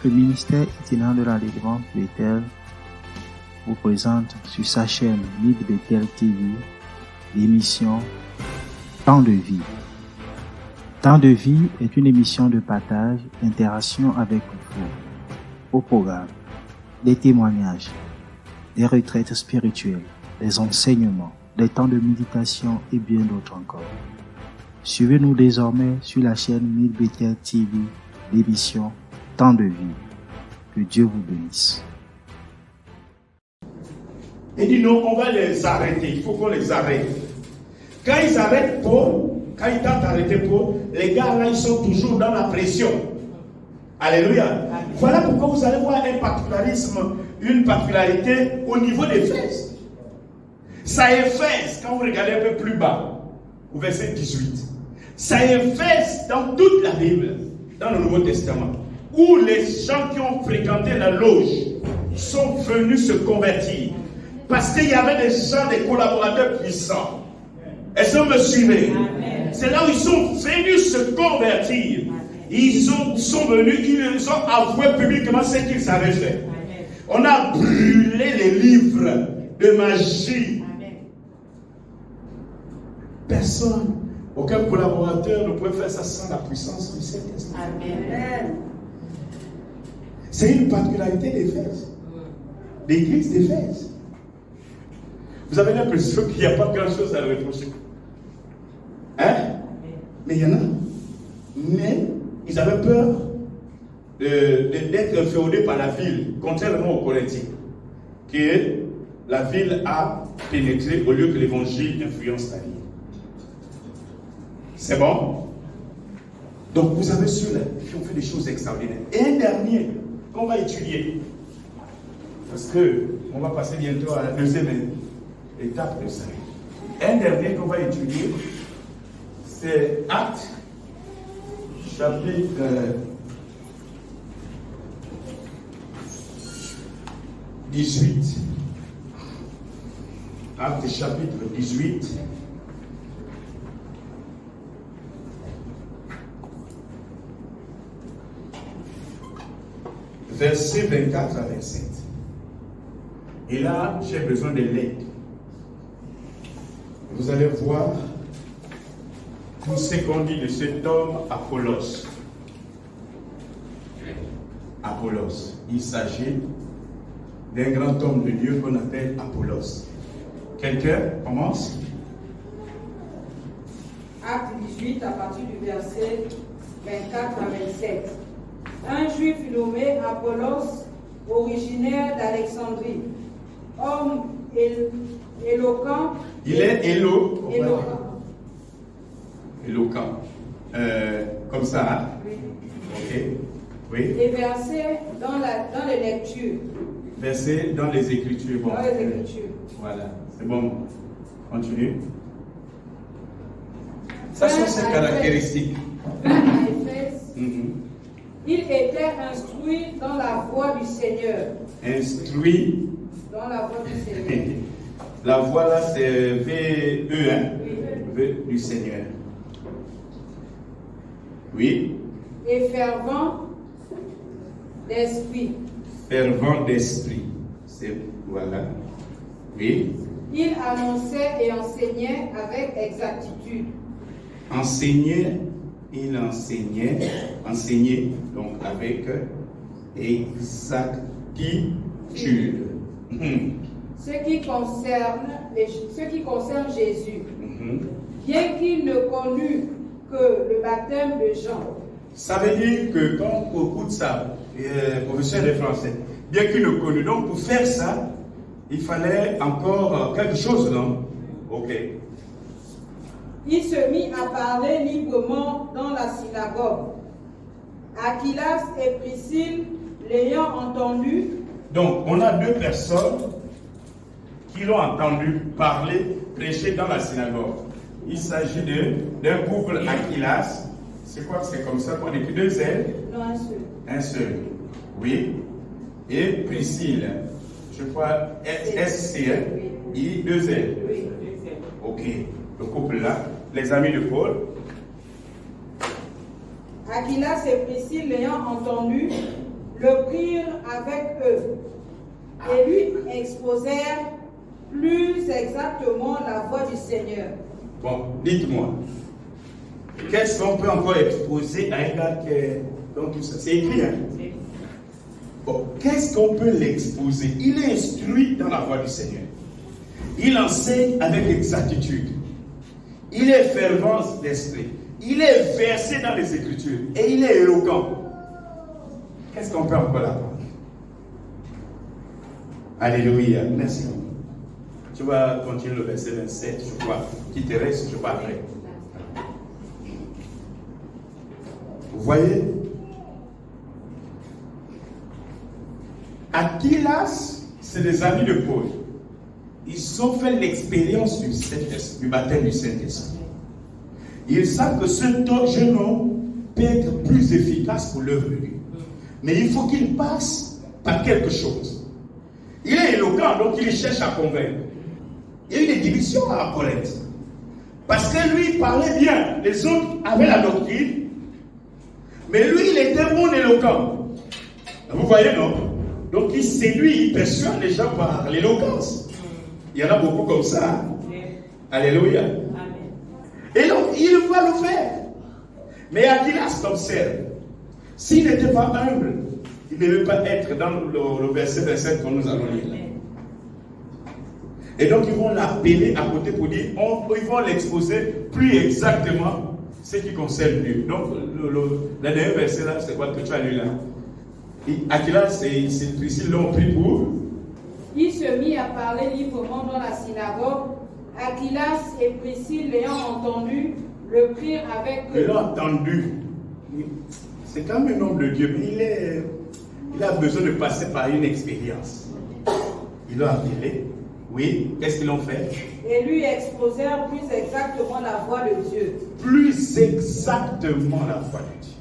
Le ministère itinérant de la délivrance Bethel vous présente sur sa chaîne Mid Bethel TV l'émission Temps de vie. Temps de vie est une émission de partage, d'interaction avec vous. Au programme, des témoignages, des retraites spirituelles, des enseignements, des temps de méditation et bien d'autres encore. Suivez-nous désormais sur la chaîne Mid Bethel TV l'émission Temps de vie. Que Dieu vous bénisse. Il dit non, on va les arrêter. Il faut qu'on les arrête. Quand ils arrêtent Paul, quand ils tentent d'arrêter Paul, les gars là, ils sont toujours dans la pression. Alléluia. Voilà pourquoi vous allez voir un particularisme, une particularité au niveau des fesses. Ça Éphèse, quand vous regardez un peu plus bas, au verset 18. Ça Éphèse dans toute la Bible, dans le Nouveau Testament, où les gens qui ont fréquenté la loge sont venus se convertir. Parce qu'il y avait des gens, des collaborateurs puissants. Est-ce que vous me suivez? C'est là où ils sont venus se convertir. Ils sont venus, ils ont avoué publiquement ce qu'ils avaient fait. On a brûlé les livres de magie. Personne, aucun collaborateur ne pouvait faire ça sans la puissance du Saint-Esprit. C'est une particularité d'Éphèse, l'église d'Éphèse. Vous avez l'impression qu'il n'y a pas grand-chose à reprocher. Hein? Mais il y en a. Mais ils avaient peur d'être féodés par la ville, contrairement aux Corinthiens, que la ville a pénétré au lieu que l'évangile influence la ville. C'est bon? Donc vous avez ceux-là qui ont fait des choses extraordinaires. Et un dernier qu'on va étudier, parce qu'on va passer bientôt à la deuxième étape de ça. Un dernier qu'on va étudier, c'est Actes, chapitre 18. Actes, chapitre 18. Versets 24 à 27. Et là, j'ai besoin de l'aide. Vous allez voir tout ce qu'on dit de cet homme Apollos. Apollos. Il s'agit d'un grand homme de Dieu qu'on appelle Apollos. Quelqu'un commence? Acte 18 à partir du verset 24 à 27. Un juif nommé Apollos, originaire d'Alexandrie, homme éloquent. Il est éloquent. Comme ça, hein? Oui. Ok. Oui. Et versé dans les lectures. Versé dans les Écritures. Bon. Dans les Écritures. Voilà. C'est bon. Continue. Ça sont ses caractéristiques. À Éphèse. Il était instruit dans la voie du Seigneur. Instruit. Dans la voie du Seigneur. La voie là, c'est V-E, hein? Oui. V du Seigneur. Oui. Et fervent d'esprit. Fervent d'esprit. C'est, voilà. Oui. Il annonçait et enseignait avec exactitude. Il enseignait donc avec exactitude. Ce qui concerne Jésus, bien qu'il ne connût que le baptême de Jean. Ça veut dire que quand on écoute ça, professeur de français, bien qu'il ne connût, donc pour faire ça, il fallait encore quelque chose, non? Ok. Il se mit à parler librement dans la synagogue. Aquilas et Priscille, l'ayant entendu. Donc, on a deux personnes qui l'ont entendu parler, prêcher dans la synagogue. Il s'agit d'un couple Aquilas. C'est quoi que c'est comme ça qu'on écrit deux ailes? Non, un seul. Un seul. Oui. Et Priscille. Je crois SC, I, deux ailes. Oui. Ok. Le couple là, les amis de Paul. Aquilas et Priscille l'ayant entendu, le prirent avec eux et lui exposèrent plus exactement la voie du Seigneur. Bon, dites-moi, qu'est-ce qu'on peut encore exposer à un gars qui est dans tout ça? C'est écrit, hein? Bon, qu'est-ce qu'on peut l'exposer? Il est instruit dans la voie du Seigneur. Il enseigne avec exactitude. Il est fervent d'esprit. Il est versé dans les Écritures. Et il est éloquent. Qu'est-ce qu'on peut encore apprendre? Alléluia. Merci. Tu vas continuer le verset 27, je crois. Qui te reste, je crois, après. Vous voyez? Aquilas, c'est des amis de Paul. Ils ont fait l'expérience du baptême du Saint-Esprit. Ils savent que ce jeune homme peut être plus efficace pour l'œuvre de Dieu. Mais il faut qu'il passe par quelque chose. Il est éloquent, donc il cherche à convaincre. Il y a eu des divisions à Corinthe. Parce que lui, il parlait bien. Les autres avaient la doctrine. Mais lui, il était bon éloquent. Vous voyez, non? Donc il séduit, il persuade les gens par l'éloquence. Il y en a beaucoup comme ça. Alléluia. Et donc, il va le faire. Mais Aquilas l'observe. S'il n'était pas humble, il ne devait pas être dans le verset 27 que nous allons lire. Et donc, ils vont l'appeler à côté pour dire, ils vont l'exposer plus exactement ce qui concerne Dieu. Donc, le dernier verset là, c'est quoi que tu as lu là? Aquilas et Priscille l'ont pris pour. Il se mit à parler librement dans la synagogue. Aquilas et Priscille, l'ayant entendu, le prirent avec eux. Ils l'ont entendu. C'est quand même un homme de Dieu, mais il a besoin de passer par une expérience. Ils l'ont appelé. Oui, qu'est-ce qu'ils l'ont fait? Et lui exposèrent plus exactement la voie de Dieu. Plus exactement la voie de Dieu.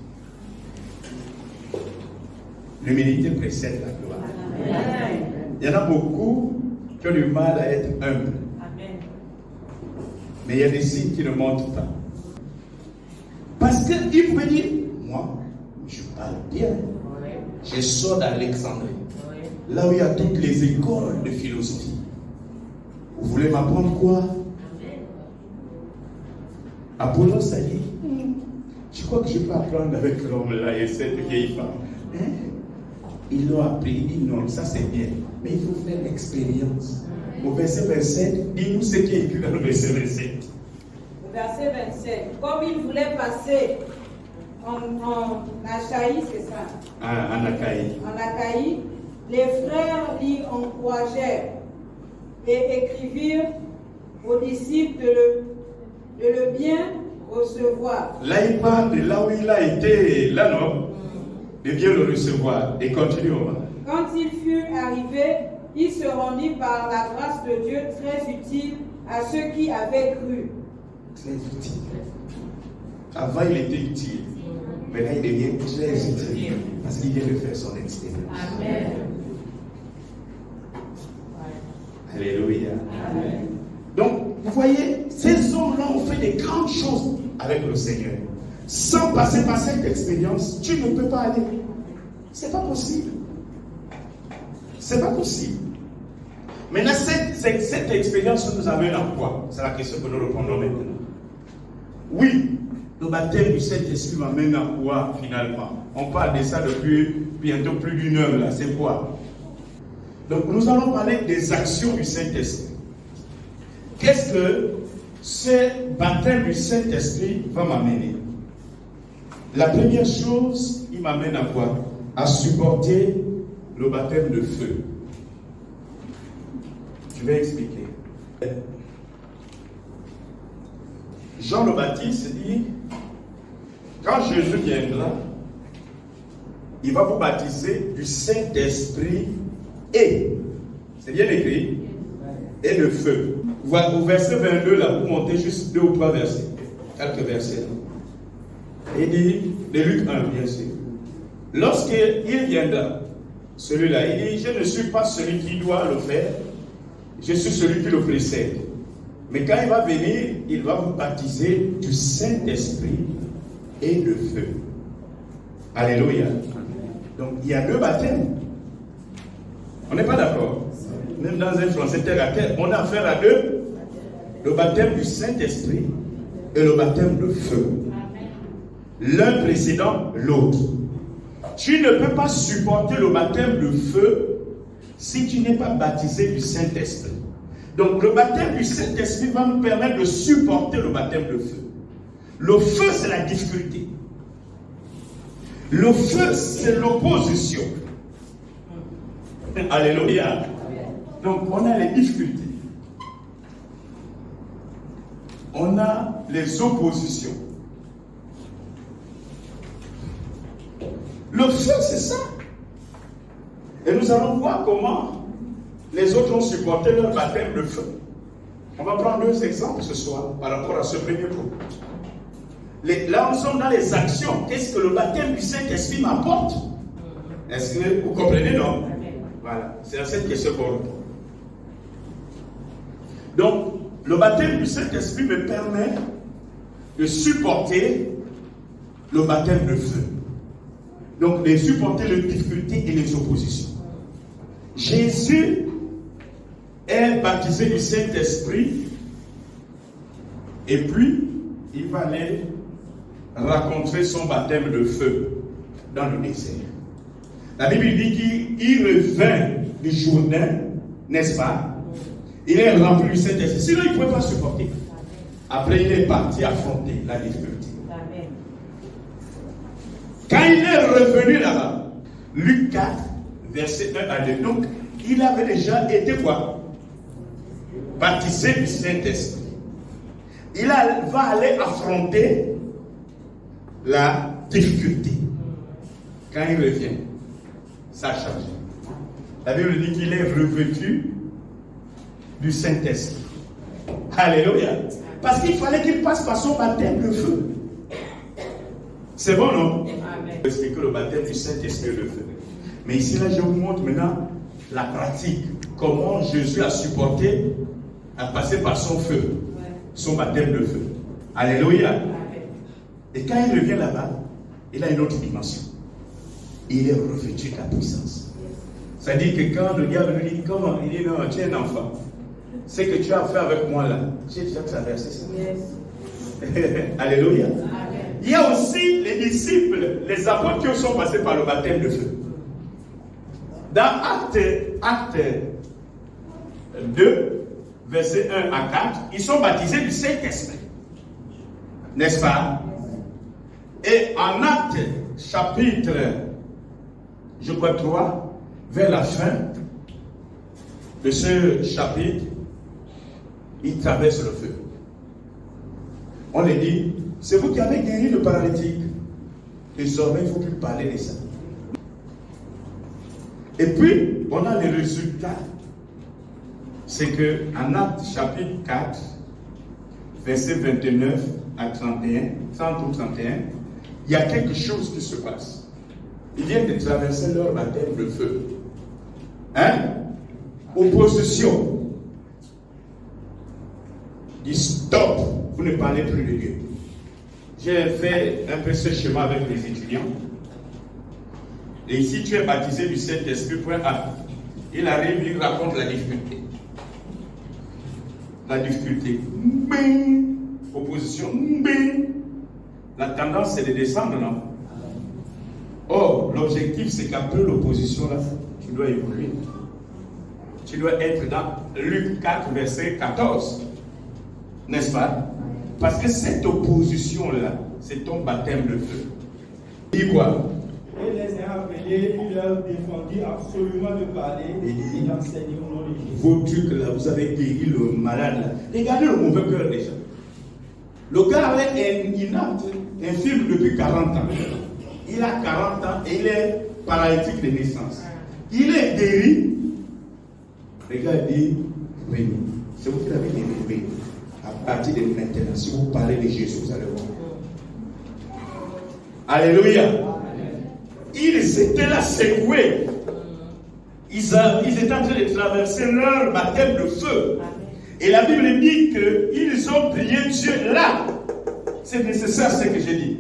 L'humilité précède la gloire. Amen. Il y en a beaucoup qui ont du mal à être humbles. Amen. Mais il y a des signes qui ne montrent pas. Parce qu'ils pouvaient dire, moi, je parle bien. Je sors d'Alexandrie. Là où il y a toutes les écoles de philosophie. Vous voulez m'apprendre quoi? Apollos a dit, je crois que je peux apprendre avec l'homme là et cette vieille femme. Hein? Ils l'ont appris, ils disent non, ça c'est bien, mais il faut faire l'expérience. Au verset 27, dis-nous ce qui est écrit dans le verset 27. Verset 27, comme il voulait passer en Achaïe, c'est ça? En Achaïe. En Achaïe, les frères l'y encouragèrent et écrivirent aux disciples de le bien recevoir. Là, il parle de là où il a été, là non, de bien le recevoir. Et continuons. Quand il fut arrivé, il se rendit par la grâce de Dieu très utile à ceux qui avaient cru. Très utile. Avant, il était utile. Mais là, il devient très utile. Parce qu'il vient de faire son expérience. Amen. Alléluia. Amen. Donc, vous voyez, ces hommes-là ont fait des grandes choses avec le Seigneur. Sans passer par cette expérience, tu ne peux pas aller. C'est pas possible. C'est pas possible. Maintenant, cette expérience nous amène à quoi? C'est la question que nous répondons maintenant. Oui, le baptême du Saint-Esprit m'amène à quoi finalement? On parle de ça depuis bientôt plus d'une heure là. C'est quoi? Donc, nous allons parler des actions du Saint-Esprit. Qu'est-ce que ce baptême du Saint-Esprit va m'amener? La première chose, il m'amène à quoi? À supporter le baptême de feu. Je vais expliquer. Jean le Baptiste dit, quand Jésus viendra, il va vous baptiser du Saint-Esprit et, c'est bien écrit, et de feu. Au verset 22, là, vous montez juste 2 ou 3 versets, quelques versets. Il dit, de Luc 1, bien sûr. Lorsqu'il viendra, celui-là, il dit, je ne suis pas celui qui doit le faire, je suis celui qui le précède. Mais quand il va venir, il va vous baptiser du Saint-Esprit et de feu. Alléluia. Donc il y a deux baptêmes. On n'est pas d'accord. Même dans un français terre à terre, on a affaire à deux. Le baptême du Saint-Esprit et le baptême de feu. L'un précédant l'autre. Tu ne peux pas supporter le baptême de feu si tu n'es pas baptisé du Saint-Esprit. Donc le baptême du Saint-Esprit va nous permettre de supporter le baptême de feu. Le feu, c'est la difficulté. Le feu, c'est l'opposition. Alléluia. Donc on a les difficultés. On a les oppositions. Le feu, c'est ça. Et nous allons voir comment les autres ont supporté leur baptême de feu. On va prendre deux exemples ce soir par rapport à ce premier point. Là, nous sommes dans les actions. Qu'est-ce que le baptême du Saint-Esprit m'apporte? Est-ce que vous comprenez, non? Voilà, c'est à cette question qu'on répond. Donc, le baptême du Saint-Esprit me permet de supporter le baptême de feu. Donc, de supporter les difficultés et les oppositions. Jésus est baptisé du Saint-Esprit et puis il va aller raconter son baptême de feu dans le désert. La Bible dit qu'il revint du Jourdain, n'est-ce pas? Il est rempli du Saint-Esprit. Sinon, il ne pouvait pas supporter. Après, il est parti affronter la difficulté. Quand il est revenu là-bas, Luc 4, verset 1 à 2. Donc, il avait déjà été quoi? Baptisé du Saint-Esprit. Il va aller affronter la difficulté. Quand il revient, ça a changé. La Bible dit qu'il est revêtu du Saint-Esprit. Alléluia. Parce qu'il fallait qu'il passe par son baptême de feu. C'est bon, non? Amen. Expliquer le baptême du Saint-Esprit de feu. Mais ici, là, je vous montre maintenant la pratique. Comment Jésus a supporté, a passé par son feu, son baptême de feu. Alléluia. Amen. Et quand il revient là-bas, il a une autre dimension. Il est revêtu de la puissance. C'est-à-dire que quand le diable lui dit, comment? Il dit, non, tu es un enfant. Ce que tu as fait avec moi là, j'ai déjà traversé ça. Yes. Alléluia. Amen. Il y a aussi les disciples, les apôtres qui sont passés par le baptême de feu. Dans Acte 2, verset 1 à 4, ils sont baptisés du Saint-Esprit. N'est-ce pas? Et en Acte chapitre, je crois 3, vers la fin de ce chapitre, ils traversent le feu. On les dit, c'est vous qui avez guéri le paralytique. Désormais, il ne faut plus parler de ça. Et puis, on a les résultats. C'est que en Acte chapitre 4, verset 29 à 31, 30 ou 31, il y a quelque chose qui se passe. Ils viennent de traverser leur baptême de feu. Hein? Opposition. Dit stop, vous ne parlez plus de Dieu. J'ai fait un peu ce schéma avec les étudiants. Et ici, tu es baptisé du Saint-Esprit, point A. Il arrive, il raconte la difficulté. La difficulté. Bing. Opposition. Bing. La tendance, c'est de descendre, non? Or, l'objectif, c'est qu'après l'opposition, là, tu dois évoluer. Tu dois être dans Luc 4, verset 14. N'est-ce pas? Parce que cette opposition-là, c'est ton baptême de feu. Dis quoi? Et les ayant appelés, il leur défendit absolument de parler et d'enseigner au nom de Jésus. Vos trucs là, vous avez guéri le malade là. Regardez le mauvais cœur déjà. Le gars avait un inapte, infirme depuis 40 ans. Il a 40 ans et il est paralytique de naissance. Il est guéri. Le gars dit, oui, c'est vous qui l'avez guéri. À partir de maintenant, si vous parlez de Jésus, vous allez voir. Alléluia. Ils étaient là secoués. Ils étaient en train de traverser leur baptême de feu. Et la Bible dit qu'ils ont prié Dieu là. C'est nécessaire ce que j'ai dit.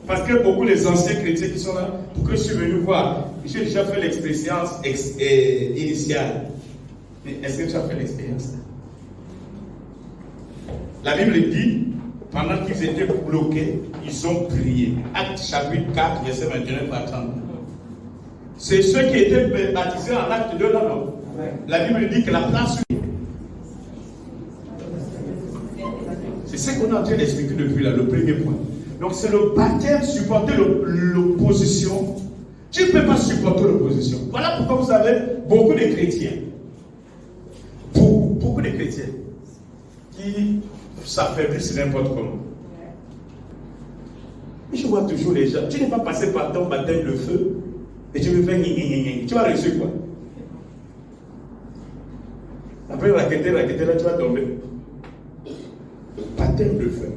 Parce que beaucoup les anciens chrétiens qui sont là, pourquoi je suis venu voir? J'ai déjà fait l'expérience initiale. Mais est-ce que tu as fait l'expérience? La Bible dit, pendant qu'ils étaient bloqués, ils ont prié. Acte chapitre 4, verset 29 à 30. C'est ceux qui étaient baptisés en acte 2, là, non? La Bible dit que la place... C'est ce qu'on est en train d'expliquer depuis là, le premier point. Donc c'est le baptême, supporter l'opposition. Tu ne peux pas supporter l'opposition. Voilà pourquoi vous avez beaucoup de chrétiens. Beaucoup de chrétiens qui s'affaiblissent n'importe comment. Je vois toujours les gens. Tu n'es pas passé par ton baptême de feu et tu veux faire gna. Tu vas réussir quoi? Après raqueter, là, tu vas tomber. Le baptême de feu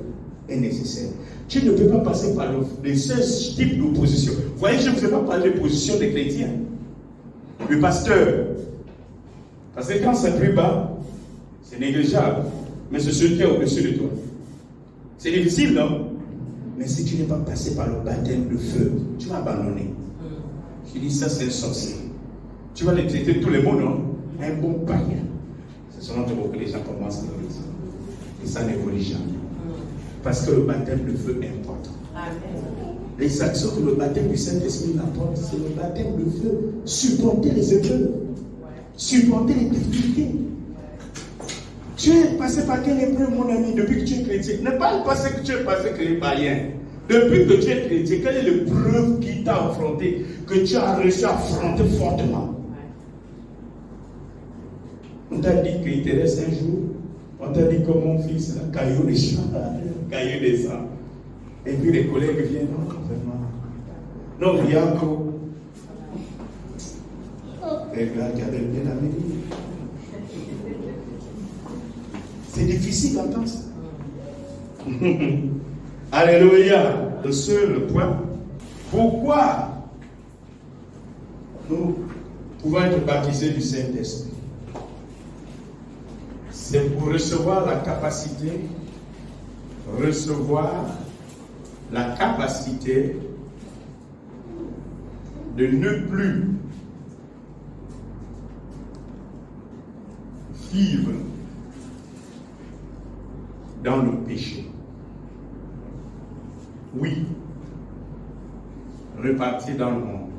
est nécessaire. Tu ne peux pas passer par les seuls types d'opposition. Vous voyez, je ne fais pas parler de position des chrétiens. Le pasteur. Parce que quand c'est plus bas, c'est négligeable. Mais c'est celui qui est au-dessus de toi. C'est difficile, non? Mais si tu n'es pas passé par le baptême de feu, tu vas abandonner. Je dis ça, c'est un sorcier. Tu vas les traiter tous les mots, non? Un bon païen. C'est seulement que les gens commencent à le dire. Et ça n'évolue jamais. Parce que le baptême de feu est important. Amen. Les actions que le baptême du Saint-Esprit apporte, c'est le baptême de feu. Supporter les épreuves. Supporter les difficultés. Tu es passé par quelle épreuve, mon ami, depuis que tu es chrétien? Ne parle pas ce que tu es passé que les païens. Depuis que tu es chrétien, quelle est l'épreuve qui t'a affronté, que tu as réussi à affronter fortement? On t'a dit qu'il te reste un jour. On t'a dit comme mon fils, là, caillou des champs, caillou des sangs. Et puis les collègues viennent, non, vraiment. Non, il y a encore. Les gars qui avaient bien la mairie. C'est difficile d'entendre ça. Alléluia. Le seul point. Pourquoi nous pouvons être baptisés du Saint-Esprit? C'est pour recevoir la capacité de ne plus vivre dans le péché. Oui, repartir dans le monde.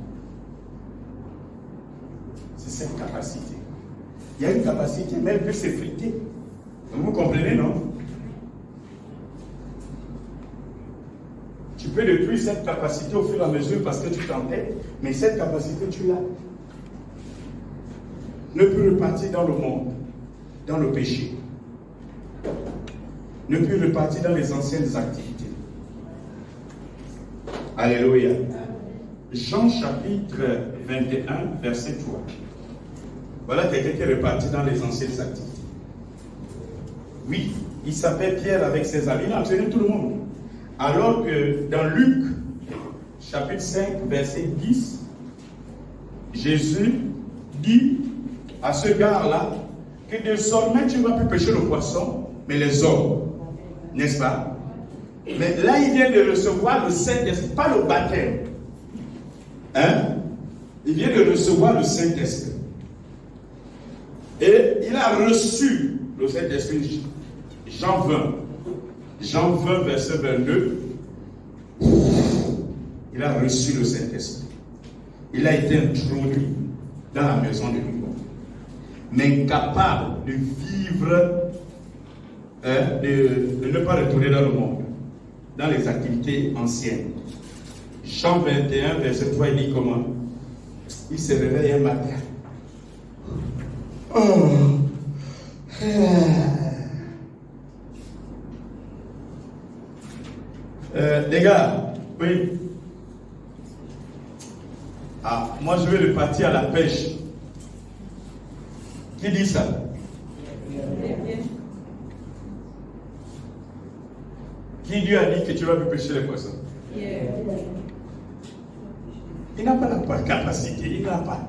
C'est cette capacité. Il y a une capacité, mais elle peut s'effriter. Vous comprenez, non? Tu peux détruire cette capacité au fur et à mesure parce que tu t'entêtes, mais cette capacité, tu l'as. Ne plus repartir dans le monde, dans le péché. Ne plus repartir dans les anciennes activités. Alléluia. Jean chapitre 21, verset 3. Voilà quelqu'un qui est reparti dans les anciennes activités. Oui, il s'appelle Pierre avec ses amis. Il a entraîné tout le monde. Alors que dans Luc, chapitre 5, verset 10, Jésus dit à ce gars-là que désormais tu ne vas plus pêcher le poisson, mais les hommes. N'est-ce pas? Mais là, il vient de recevoir le Saint-Esprit, pas le baptême. Hein? Il vient de recevoir le Saint-Esprit. Et il a reçu le Saint-Esprit. Jean 20, verset 22. Il a reçu le Saint-Esprit. Il a été introduit dans la maison de Dieu. Mais incapable de vivre, de ne pas retourner dans le monde, dans les activités anciennes. Jean 21, verset 3, il dit comment? Il se réveille un matin. Les gars, oui. Ah, moi je vais repartir à la pêche. Qui dit ça? Qui Dieu a dit que tu vas plus pêcher les poissons? Il n'a pas la capacité, il n'a pas.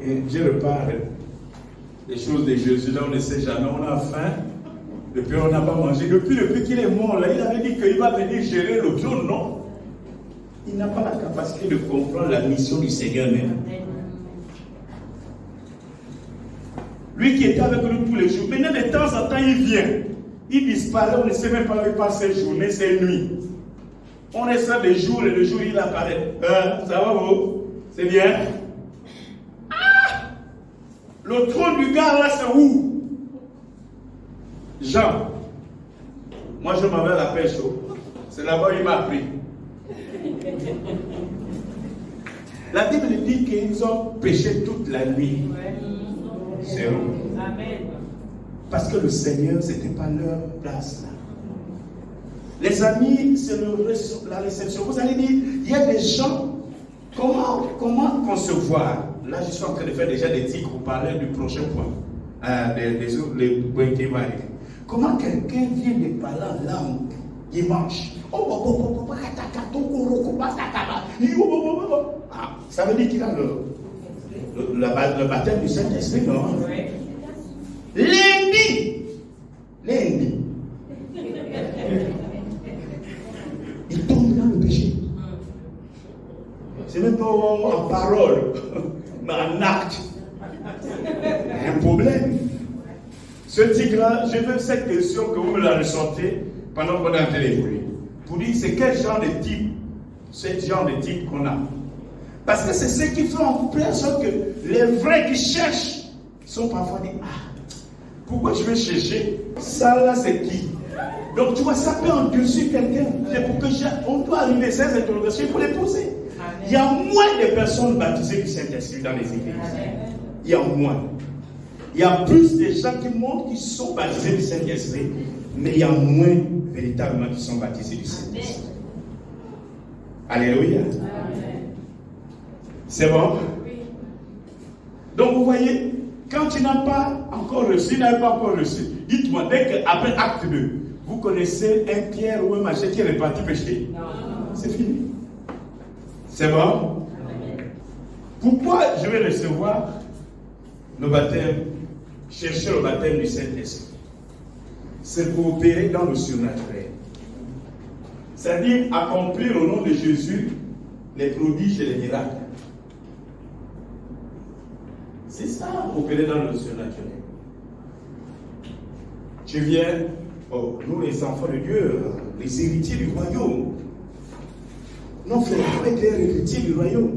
Et je repars des choses de Jésus, là on ne sait jamais, on a faim, Depuis on n'a pas mangé. Depuis qu'il est mort, là, il avait dit qu'il va venir gérer le trône, non? Il n'a pas la capacité de comprendre la mission du Seigneur même. Lui qui était avec nous tous les jours. Maintenant, de temps en temps, il vient. Il disparaît, on ne sait même pas où il passe ses journées, ses nuits. On est ça des jours et des jours, il apparaît. Ça va vous? C'est bien? Ah! Le trône du gars là, c'est où? Jean. Moi, je m'avais la pêche. C'est là-bas qu'il m'a appris. La Bible dit qu'ils ont péché toute la nuit. C'est où? Amen. Parce que le Seigneur, ce n'était pas leur place là. Les amis, c'est la réception. Vous allez dire, il y a des gens, comment concevoir? Là, je suis en train de faire déjà des titres pour parler du prochain point. Les points qui vont arriver. Comment quelqu'un vient de parler en langue dimanche? Ça veut dire qu'il a le baptême du Saint-Esprit, non? Lundi, il tombe dans le péché. C'est même pas en parole, mais en acte. Un problème. Ce tigre-là, je veux cette question que vous me la ressentez pendant qu'on est en train d'évoluer. Pour dire, c'est quel genre de type, ce genre de type qu'on a. Parce que c'est ce qui fait en personne que les vrais qui cherchent sont parfois dit, pourquoi je vais chercher? Ça là, c'est qui? Donc tu vois, ça peut endurcir quelqu'un. C'est pour que on doit arriver à ces interrogations, il faut les poser. Il y a moins de personnes baptisées du Saint-Esprit dans les églises. Il y a moins. Il y a plus de gens qui montrent qu'ils sont baptisés du Saint-Esprit, mais il y a moins véritablement qui sont baptisés du Saint-Esprit. Alléluia. C'est bon? Donc vous voyez, quand tu n'as pas encore reçu, dites-moi, dès qu'après acte 2, vous connaissez un Pierre ou un machin qui est réparti péché? Non. C'est fini. C'est bon? Pourquoi je vais recevoir le baptême, chercher le baptême du Saint-Esprit? C'est pour opérer dans le surnaturel. C'est-à-dire accomplir au nom de Jésus les prodiges et les miracles. C'est ça, opérer dans le surnaturel. Tu viens, nous les enfants de Dieu, les héritiers du royaume. Non, frère, il faut être héritier du royaume.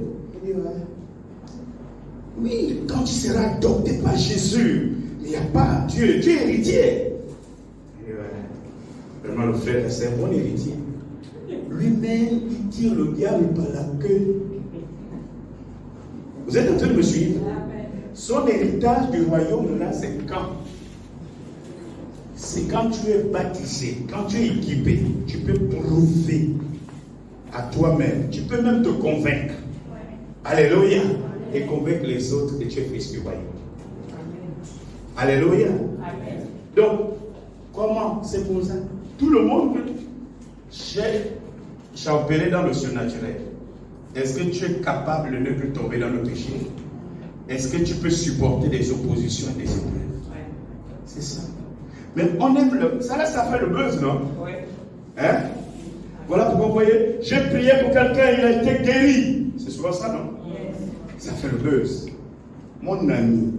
Oui, quand tu seras adopté par Jésus, il n'y a pas Dieu, tu es héritier. Vraiment, le frère, c'est un bon héritier. Lui-même, il tire le diable par la queue. Vous êtes en train de me suivre? Son héritage du royaume, là, c'est quand? C'est quand tu es baptisé, quand tu es équipé, tu peux prouver à toi-même, tu peux même te convaincre. Alléluia. Et convaincre les autres que tu es fils du royaume. Alléluia. Donc, comment? C'est pour ça. Tout le monde j'ai opéré dans le surnaturel. Est-ce que tu es capable de ne plus tomber dans le péché? Est-ce que tu peux supporter des oppositions et des épreuves? C'est ça. Mais on aime ça là, ça fait le buzz, non? Oui. Hein? Voilà pourquoi vous voyez, j'ai prié pour quelqu'un, il a été guéri. C'est souvent ça, non? Yes. Ça fait le buzz. Mon ami,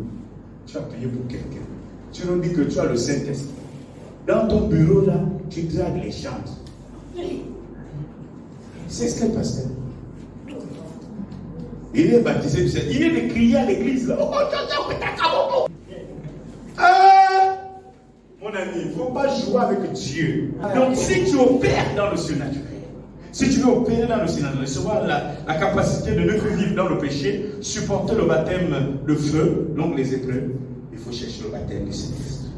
tu as prié pour quelqu'un. Tu nous dis que tu as le Saint-Esprit. Dans ton bureau là, tu dragues les chantes. C'est ce qu'elle passe. Il est baptisé du Saint. Il est de crier à l'église là. Mon ami, il ne faut pas jouer avec Dieu. Donc si tu opères dans le surnaturel, si tu veux opérer dans le surnaturel, recevoir la capacité de ne plus vivre dans le péché, supporter le baptême de feu, donc les épreuves, il faut chercher le baptême du Saint-Esprit.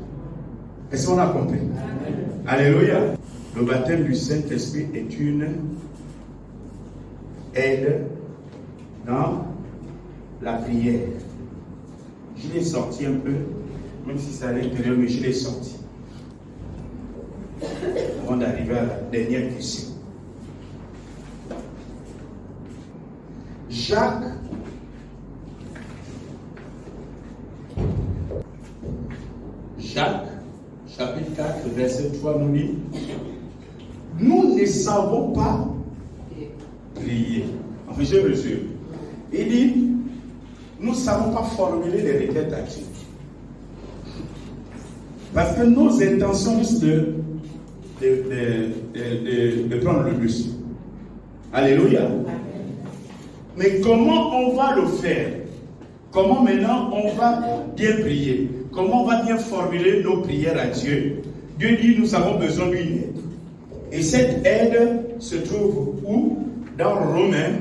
Est-ce qu'on a compris? Alléluia. Le baptême du Saint-Esprit est une aide dans la prière. Je l'ai sorti un peu, même si c'est à l'intérieur, mais je l'ai sorti. Avant d'arriver à la dernière question. Jacques chapitre chapitre 4, verset 3 nous dit, nous ne savons pas prier. Enfin, je résume. Il dit, nous ne savons pas formuler les requêtes à Dieu. Parce que nos intentions risquent de prendre le bus. Alléluia. Mais comment on va le faire? Comment maintenant on va bien prier? Comment on va bien formuler nos prières à Dieu? Dieu dit, nous avons besoin d'une aide. Et cette aide se trouve où? Dans Romains,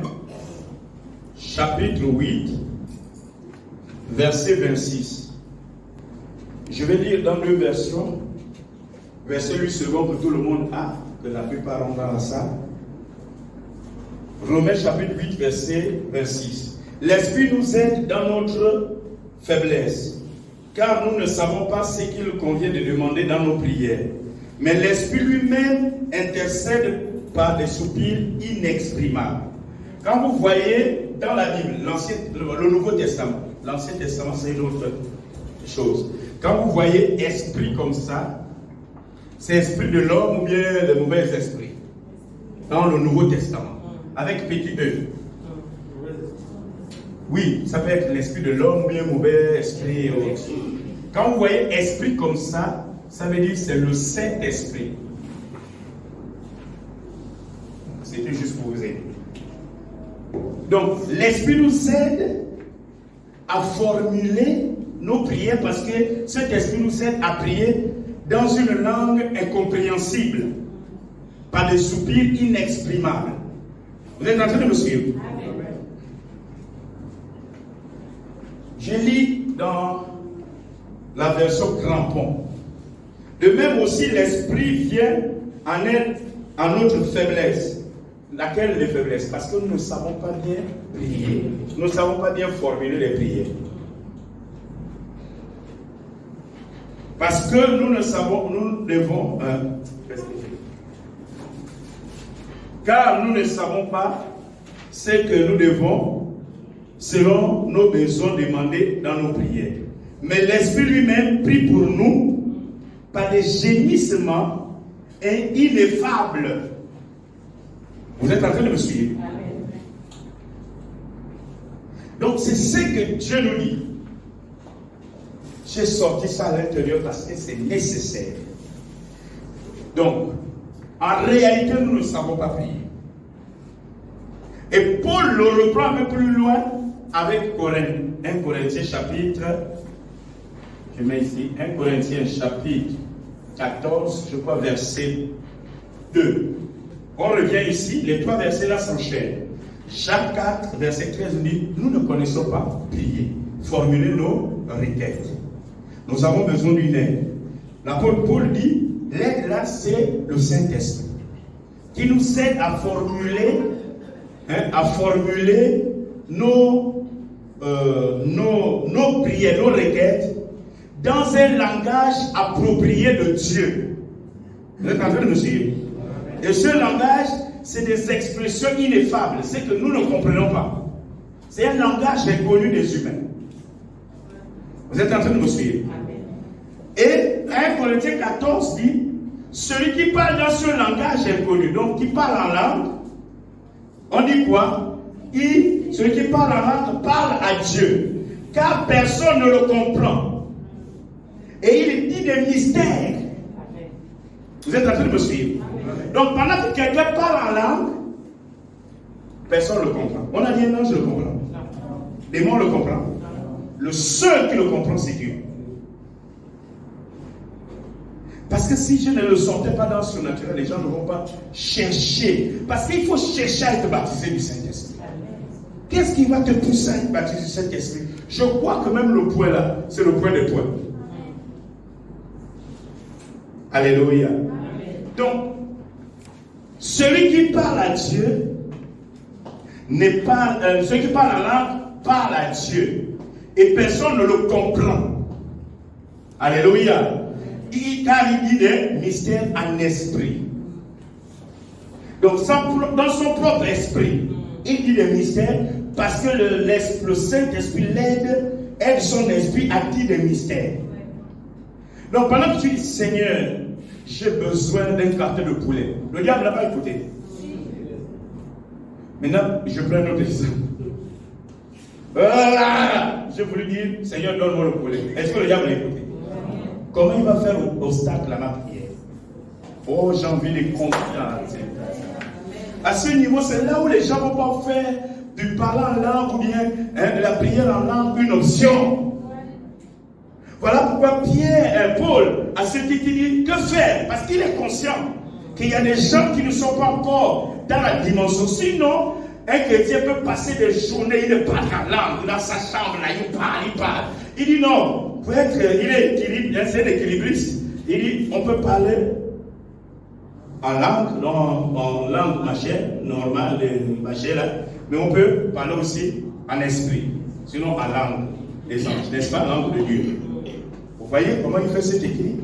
chapitre 8, verset 26. Je vais lire dans deux versions. Verset 8 secondes que tout le monde a, que la plupart ont dans la salle. Romains chapitre 8, verset 26. L'Esprit nous aide dans notre faiblesse, car nous ne savons pas ce qu'il convient de demander dans nos prières. Mais l'Esprit lui-même intercède par des soupirs inexprimables. Quand vous voyez dans la Bible, le Nouveau Testament, l'Ancien Testament c'est une autre chose. Quand vous voyez esprit comme ça, c'est esprit de l'homme ou bien le mauvais esprit. Dans le Nouveau Testament, avec petit e. Oui, ça peut être l'esprit de l'homme ou bien le mauvais esprit. Quand vous voyez esprit comme ça, ça veut dire que c'est le Saint-Esprit. C'était juste pour vous aider. Donc, l'Esprit nous aide à formuler nos prières parce que cet Esprit nous aide à prier dans une langue incompréhensible, par des soupirs inexprimables. Vous êtes en train de me suivre? Amen. Je lis dans la version crampon. De même aussi, l'Esprit vient en aide à notre faiblesse. Laquelle les faiblesses? Parce que nous ne savons pas bien prier. Nous ne savons pas bien formuler les prières. Parce que nous ne savons, nous devons... car nous ne savons pas ce que nous devons, selon nos besoins, demander dans nos prières. Mais l'Esprit lui-même prie pour nous par des gémissements ineffables. Vous êtes en train de me suivre? Amen. Donc c'est ce que Dieu nous dit. J'ai sorti ça à l'intérieur parce que c'est nécessaire. Donc, en réalité, nous ne savons pas prier. Et Paul le reprend un peu plus loin avec Corinthiens. 1 Corinthiens chapitre, je mets ici, 1 Corinthiens chapitre 14, je crois verset 2. On revient ici, les trois versets là s'enchaînent. Jacques 4, verset 13 dit, nous ne connaissons pas prier, formuler nos requêtes. Nous avons besoin d'une aide. L'apôtre Paul dit, l'aide là c'est le Saint-Esprit qui nous aide à formuler nos prières, nos requêtes dans un langage approprié de Dieu. Vous êtes en train de me suivre? Et ce langage, c'est des expressions ineffables, c'est que nous ne comprenons pas. C'est un langage inconnu des humains. Vous êtes en train de me suivre? Et 1 Corinthiens 14 dit, celui qui parle dans ce langage inconnu, donc qui parle en langue, on dit quoi? Celui qui parle en langue parle à Dieu, car personne ne le comprend. Et il dit des mystères. Vous êtes en train de me suivre? Donc pendant que quelqu'un parle en langue, personne ne le comprend. On a dit un ange le comprend. Les démon le comprend. Le seul qui le comprend, c'est Dieu. Parce que si je ne le sentais pas dans le surnaturel, les gens ne vont pas chercher. Parce qu'il faut chercher à être baptisé du Saint-Esprit. Qu'est-ce qui va te pousser à être baptisé du Saint-Esprit? Je crois que même le point là, c'est le point des points. Alléluia. Donc, celui qui parle à Dieu n'est pas. Celui qui parle en langue parle à Dieu. Et personne ne le comprend. Alléluia. Car il dit des mystères en esprit. Donc, dans son propre esprit, il dit des mystères parce que le Saint-Esprit aide son esprit à dire des mystères. Donc, pendant que tu dis, Seigneur, j'ai besoin d'un carton de poulet. Le diable n'a pas écouté. Maintenant, je prends un autre exemple. J'ai voulu dire, Seigneur, donne-moi le poulet. Est-ce que le diable l'a écouté? Comment il va faire obstacle à ma prière? Oh, j'ai envie de comprendre. À ce niveau, c'est là où les gens ne vont pas faire du parler en langue ou bien de la prière en langue une option. Voilà pourquoi Paul, à ce titre, dit que faire? Parce qu'il est conscient qu'il y a des gens qui ne sont pas encore dans la dimension. Sinon, un chrétien peut passer des journées, il ne parle qu'en langue, dans sa chambre, là, il parle. Il dit non, pour être, c'est un équilibriste. Il dit, on peut parler en langue, en langue magère, normale, magère, là, mais on peut parler aussi en esprit, sinon en langue des anges, n'est-ce pas, langue de Dieu. Vous voyez comment il fait cet équilibre?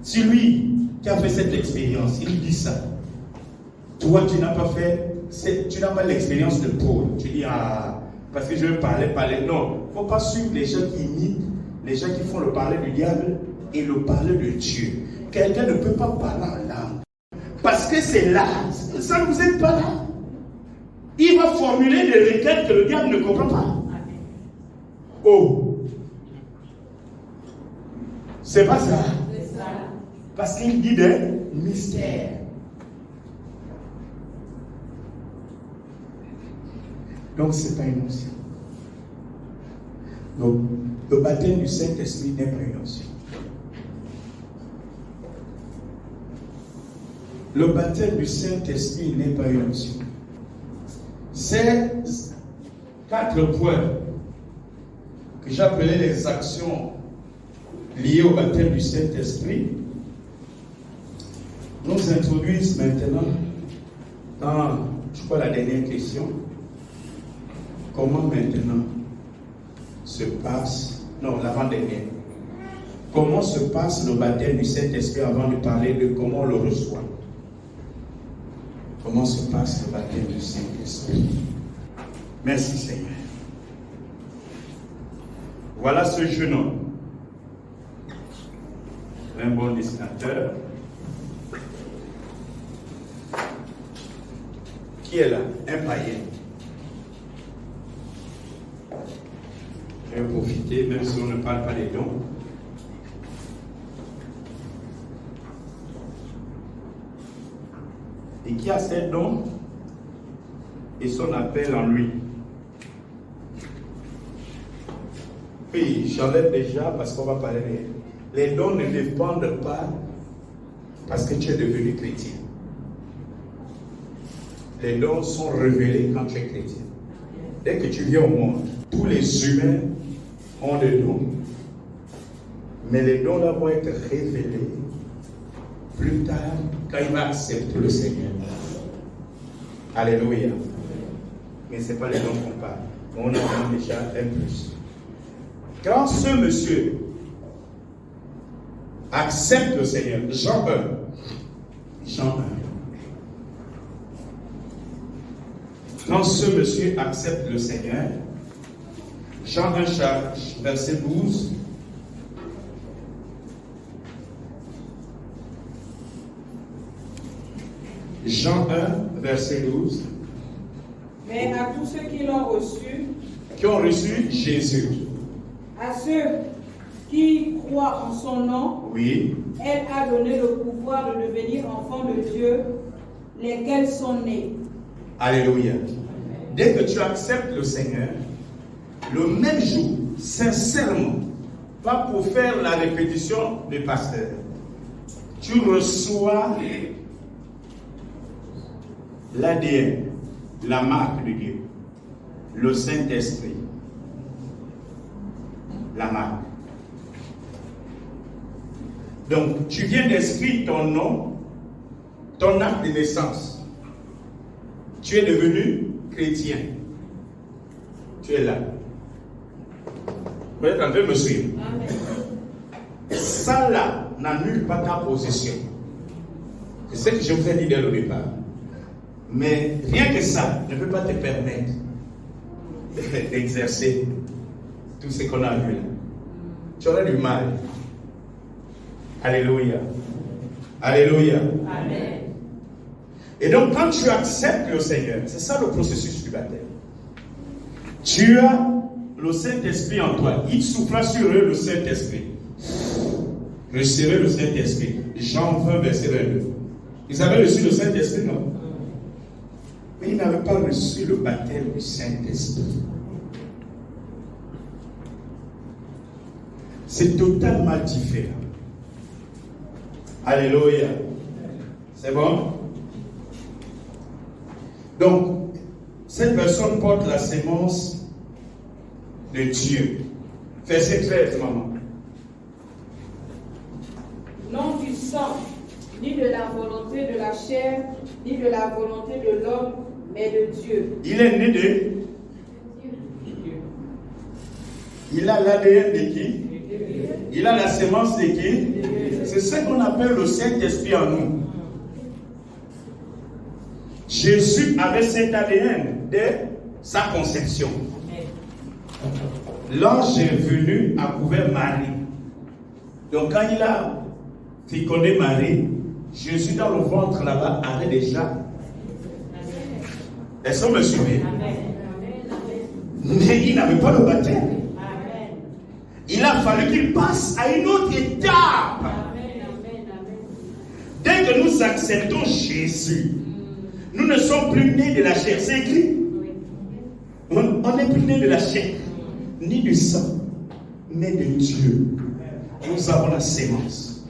Si lui, qui a fait cette expérience, il dit ça, toi, tu n'as pas l'expérience de Paul. Tu dis, parce que je veux parler. Non, il ne faut pas suivre les gens qui imitent, les gens qui font le parler du diable et le parler de Dieu. Quelqu'un ne peut pas parler en langue. Parce que c'est là. Ça ne vous aide pas là. Il va formuler des requêtes que le diable ne comprend pas. Oh. C'est pas ça. Parce qu'il dit des mystères. Donc, ce n'est pas une option. Donc, le baptême du Saint-Esprit n'est pas une option. Le baptême du Saint-Esprit n'est pas une option. Ces 4 points que j'appelais les actions liées au baptême du Saint-Esprit nous introduisent maintenant dans, je crois, la dernière question. Comment maintenant se passe, non, l'avant-dernière, comment se passe le baptême du Saint-Esprit avant de parler de comment on le reçoit? Comment se passe le baptême du Saint-Esprit? Merci Seigneur. Voilà ce jeune homme, un bon dessinateur, qui est là, un païen. Je vais profiter, même si on ne parle pas des dons. Et qui a ces dons et son appel en lui. Puis j'enlève déjà parce qu'on va parler les dons ne dépendent pas parce que tu es devenu chrétien. Les dons sont révélés quand tu es chrétien. Dès que tu viens au monde, tous les humains ont des dons. Mais les dons là vont être révélés plus tard quand il va accepter le Seigneur. Alléluia. Mais ce n'est pas les dons qu'on parle. On en a déjà un plus. Quand ce monsieur accepte le Seigneur, Jean 1. Quand ce monsieur accepte le Seigneur, Jean 1, verset 12. Jean 1, verset 12. Mais à tous ceux qui l'ont reçu, qui ont reçu Jésus, à ceux qui croient en son nom, oui, elle a donné le pouvoir de devenir enfants de Dieu, lesquels sont nés. Alléluia. Dès que tu acceptes le Seigneur, le même jour, sincèrement, pas pour faire la répétition du pasteur, tu reçois l'ADN, la marque de Dieu, le Saint-Esprit, la marque. Donc, tu viens d'inscrire ton nom, ton acte de naissance. Tu es devenu chrétien. Tu es là. Vous êtes en train de me suivre. Ça là n'annule pas ta position. C'est ce que je vous ai dit dès le départ. Mais rien que ça ne peut pas te permettre d'exercer tout ce qu'on a vu là. Tu aurais du mal. Alléluia. Alléluia. Amen. Et donc, quand tu acceptes le Seigneur, c'est ça le processus du baptême. Tu as le Saint-Esprit en toi. Il souffla sur eux le Saint-Esprit. Recevez le Saint-Esprit. Jean 20, verset 22. Ils avaient reçu le Saint-Esprit, non? Mais ils n'avaient pas reçu le baptême du Saint-Esprit. C'est totalement différent. Alléluia. C'est bon? Donc, cette personne porte la sémence de Dieu. Verset 13, maman. Non du sang, ni de la volonté de la chair, ni de la volonté de l'homme, mais de Dieu. Il est né de... Il a l'ADN de qui? Il a la sémence de qui? C'est ce qu'on appelle le Saint-Esprit en nous. Jésus avait cet ADN dès sa conception. L'ange est venu à couvert Marie. Donc quand il a fécondé Marie, Jésus dans le ventre là-bas avait déjà... Est-ce qu'on me suit? Mais il n'avait pas le baptême. Il a fallu qu'il passe à une autre étape. Dès que nous acceptons Jésus, nous ne sommes plus nés de la chair. C'est écrit. On n'est plus nés de la chair, ni du sang, mais de Dieu. Nous avons la sémence.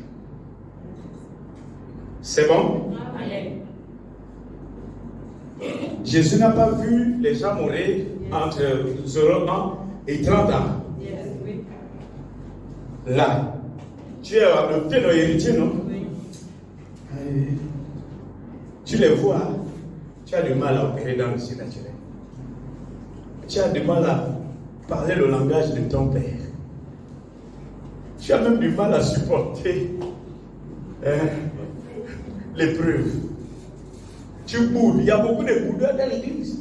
C'est bon? Jésus n'a pas vu les gens mourir entre 0 ans et 30 ans. Là, tu es adopté nos héritiers, non? Tu les vois, tu as du mal à opérer dans le surnaturel. Tu as du mal à parler le langage de ton père. Tu as même du mal à supporter l'épreuve. Tu boudes. Il y a beaucoup de boudeurs dans l'église.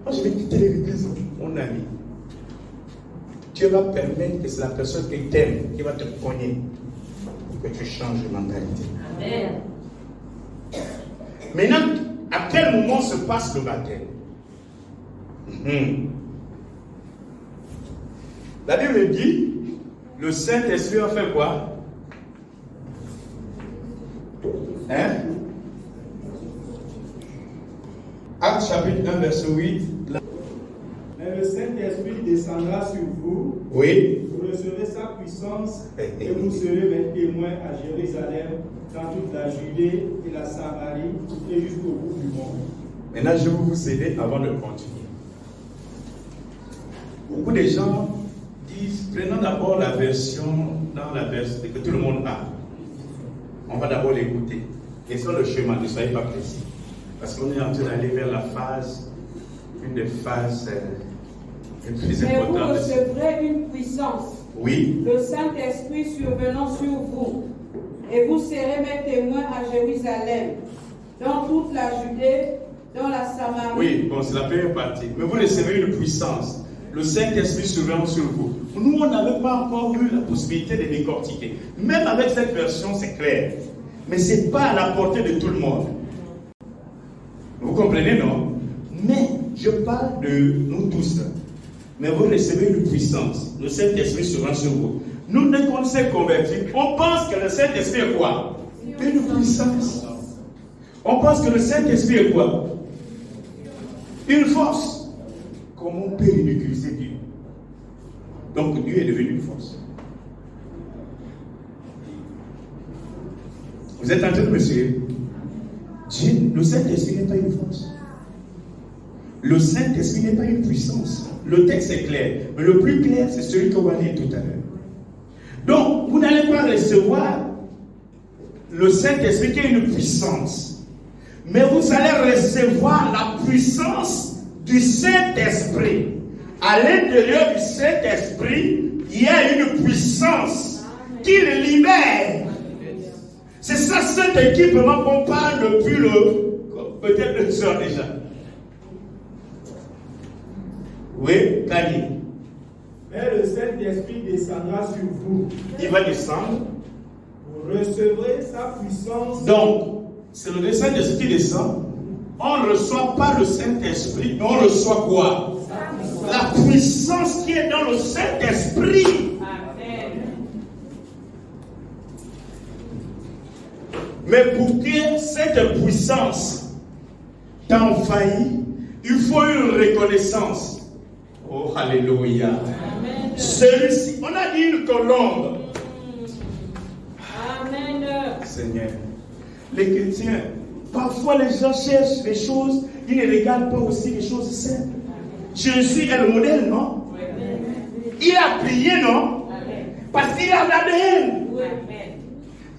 Moi, je vais quitter l'église, mon ami. Dieu va permettre que c'est la personne qui t'aime qui va te cogner pour que tu changes de mentalité. Amen. Maintenant, à quel moment se passe le baptême? La Bible dit, le Saint-Esprit a fait quoi? Hein? Actes chapitre 1, verset 8. Mais le Saint-Esprit descendra sur vous. Oui. Vous recevrez sa puissance et vous serez mes témoins à Jérusalem, dans toute la Judée et la Samarie et jusqu'au bout du monde. Maintenant, je vais vous aider avant de continuer. Beaucoup de gens disent, prenons d'abord la version dans la version que tout le monde a. On va d'abord l'écouter. Et sur le chemin, ne soyez pas précis. Parce qu'on est en train d'aller vers la phase, une des phases les plus Mais vous importantes. recevrez une puissance. Oui. Le Saint-Esprit survenant sur vous. Et vous serez mes témoins à Jérusalem, dans toute la Judée, dans la Samarie. Oui, bon, c'est la première partie. Mais vous recevez une puissance. Le Saint-Esprit survenant sur vous. Nous, on n'avait pas encore eu la possibilité de décortiquer. Même avec cette version, c'est clair. Mais ce n'est pas à la portée de tout le monde. Vous comprenez, non? Mais je parle de nous tous. Mais vous recevez une puissance. Le Saint-Esprit survenant sur vous. Nous, dès qu'on s'est convertis, on pense que le Saint-Esprit est quoi? Une puissance. On pense que le Saint-Esprit est quoi? Une force. Comment on peut ridiculiser Dieu? Donc Dieu est devenu une force. Vous êtes en train de me suivre? Le Saint-Esprit n'est pas une force. Le Saint-Esprit n'est pas une puissance. Le texte est clair. Mais le plus clair, c'est celui qu'on va lire tout à l'heure. Donc, vous n'allez pas recevoir le Saint-Esprit qui est une puissance. Mais vous allez recevoir la puissance du Saint-Esprit. À l'intérieur du Saint-Esprit, il y a une puissance qui le libère. C'est ça, cet équipement qu'on parle depuis peut-être 2 heures déjà. Oui, Kali. Mais le Saint-Esprit descendra sur vous. Il va descendre. Vous recevrez sa puissance. Donc, c'est le Saint-Esprit qui descend. On ne reçoit pas le Saint-Esprit, mais on reçoit quoi? La puissance qui est dans le Saint-Esprit. Mais pour que cette puissance t'envahisse, il faut une reconnaissance. Oh, alléluia. Amen. Celui-ci, on a dit une colombe. Amen. Seigneur, les chrétiens, parfois les gens cherchent des choses, ils ne regardent pas aussi les choses simples. Jésus est le modèle, non? Il a prié, non? Parce qu'il a l'ADN.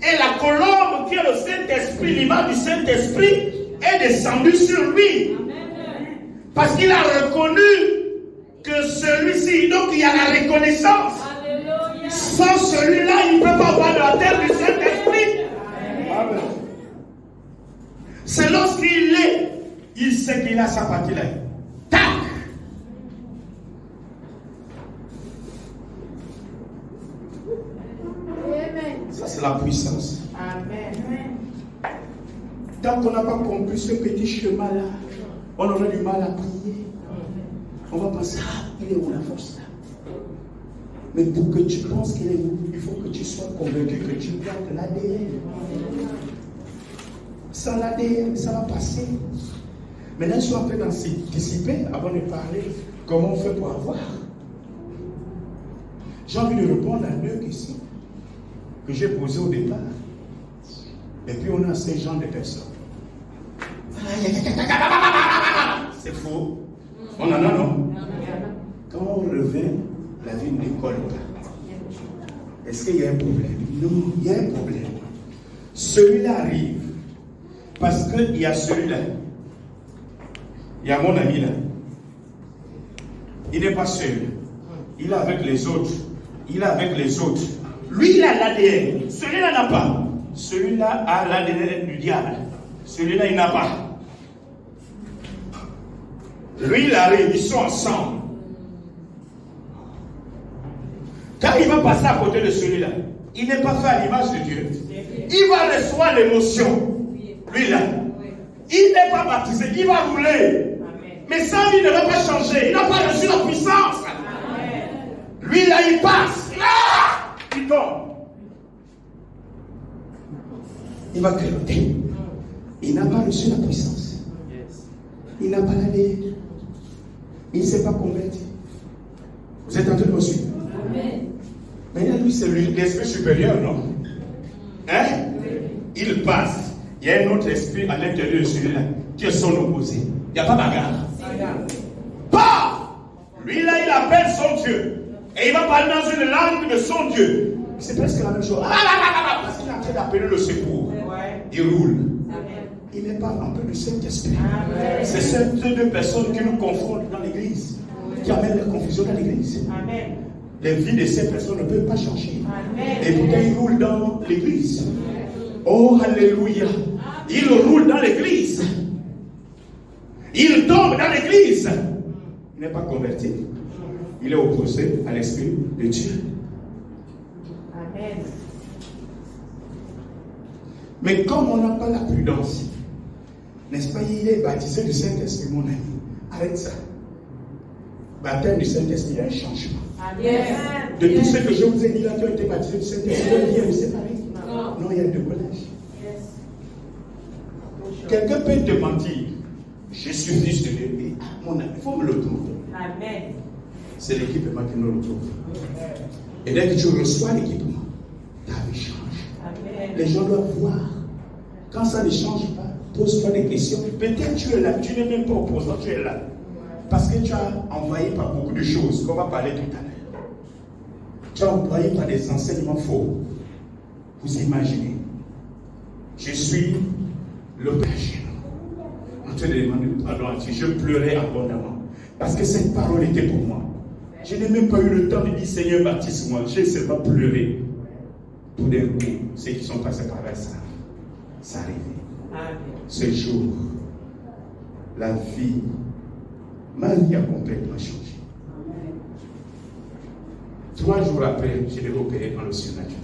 Et la colombe qui est le Saint-Esprit, l'image du Saint-Esprit, est descendue sur lui. Parce qu'il a reconnu que celui-ci, donc il y a la reconnaissance. Alléluia. Sans celui-là, il ne peut pas avoir la terre du Saint-Esprit. Amen. C'est lorsqu'il est, il sait qu'il a sa partie là. Tac! Amen. Ça, c'est la puissance. Amen. Tant qu'on n'a pas compris ce petit chemin-là, on aura du mal à prier. On va penser, il est où la force là? Mais pour que tu penses qu'il est où, il faut que tu sois convaincu que tu gardes l'ADN. Sans l'ADN, ça va passer. Maintenant, je suis en train d'anticiper avant de parler comment on fait pour avoir. J'ai envie de répondre à deux questions que j'ai posées au départ. Et puis on a ces genres de personnes. C'est faux. On en a, non? Quand on revient, la vie ne décolle pas. Est-ce qu'il y a un problème? Non, il y a un problème. Celui-là arrive parce qu'il y a celui-là. Il y a mon ami là. Il n'est pas seul. Il est avec les autres. Il est avec les autres. Lui, il a l'ADN. Celui-là n'a pas. Celui-là a l'ADN du diable. Celui-là, il n'a pas. Lui, il arrive, ils sont ensemble. Quand il va passer à côté de celui-là, il n'est pas fait à l'image de Dieu. Il va recevoir l'émotion. Lui là. Il n'est pas baptisé, il va rouler. Mais ça, il ne va pas changer. Il n'a pas reçu la puissance. Lui là, il passe. Là, il tombe. Il va craquer. Il n'a pas reçu la puissance. Il n'a pas l'ADN. Il ne s'est pas converti. Vous êtes en train de me suivre? Maintenant, lui, c'est l'esprit supérieur, non? Hein? Il passe. Il y a un autre esprit à l'intérieur de celui-là qui est son opposé. Il n'y a pas bagarre. Pas! Lui, là, il appelle son Dieu. Et il va parler dans une langue de son Dieu. C'est presque la même chose. Parce qu'il est en train d'appeler le secours. Il roule. Il n'est pas rempli du Saint-Esprit. C'est ces deux personnes qui nous confrontent dans l'église, qui amènent la confusion dans l'église. Les vies de ces personnes ne peuvent pas changer. Et pourtant, ils roulent dans l'église. Oh, alléluia. Ils roulent dans l'église. Il tombe dans l'église. Il n'est pas converti. Il est opposé à l'Esprit de Dieu. Amen. Mais comme on n'a pas la prudence, n'est-ce pas, il est baptisé du Saint-Esprit, mon ami. Arrête ça. Baptême du Saint-Esprit, il y a un changement. Amen. De tout ce que je vous ai dit là, qui ont été baptisés du Saint-Esprit, il y a un séparé. Non, il y a deux collages. Quelqu'un peut te mentir. Je suis fils de Dieu. Mon ami, il faut me le trouver. Amen. C'est l'équipement qui nous retrouve. Et dès que tu reçois l'équipement, ta vie change. Amen. Les gens doivent voir. Quand ça ne change pas, pose-toi des questions. Peut-être tu es là, tu n'es même pas opposant, tu es là. Parce que tu as envahi par beaucoup de choses qu'on va parler tout à l'heure. Tu as envahi par des enseignements faux. Vous imaginez, je suis le péché. En train de demander pardon à Dieu, je pleurais abondamment. Parce que cette parole était pour moi. Je n'ai même pas eu le temps de dire Seigneur, baptise-moi. J'ai seulement pleuré. Tout d'un coup, ceux qui sont passés par là, ça arrivait. Ce jour, la vie, ma vie a complètement changé. 3 jours après, je l'ai opéré dans le surnaturel.